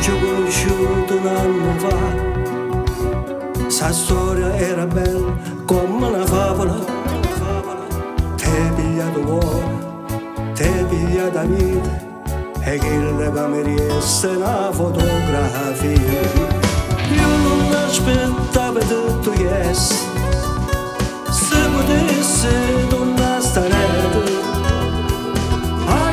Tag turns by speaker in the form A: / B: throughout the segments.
A: ci ho conosciuto un anno fa. Sa storia era bella come una favola. Te pigliato cuore, te pigliata vita, e che leva mi riesce una fotografia. Io non aspettavo tutto yes, se potesse tornare a stare,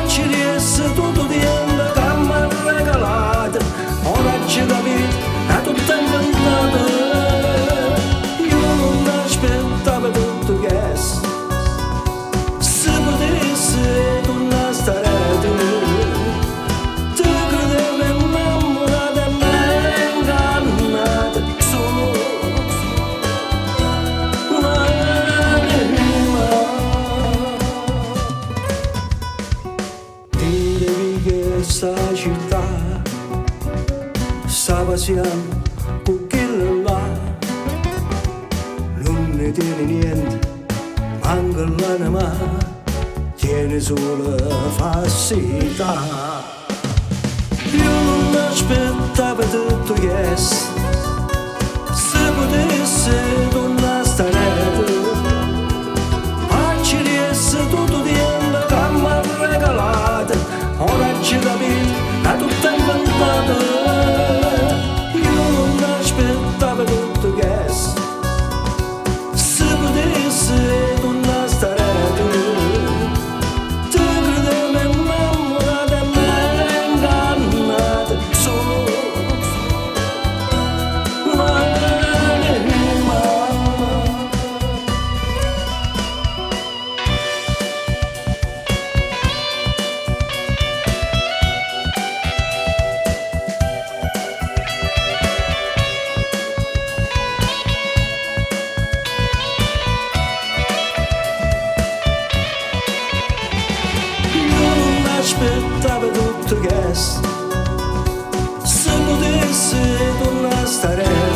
A: ci riesce tutto tempo che mi ha regalato. Ora ci capito, è tutto inventato. Io non aspettavo tutto yes, se potesse tornare a stare. Tu credevi innamorata e me ingannata, solo un'anima. Dicevi che sta città sta passiando con quello là, non ne tiene niente, manca l'anima, tiene solo falsità. Io non aspettavo tutto yes, se potesse tornare a stare, ci riesce tutto tempo che mi ha regalato. Ora ci capito, è tutto inventato. Io non aspettavo tutto yes, se potesse tornare a stare. Tu credevi innamorata e me ingannata, solo un'anima. Aspettavo tutto yes, se potesse tornare a stare.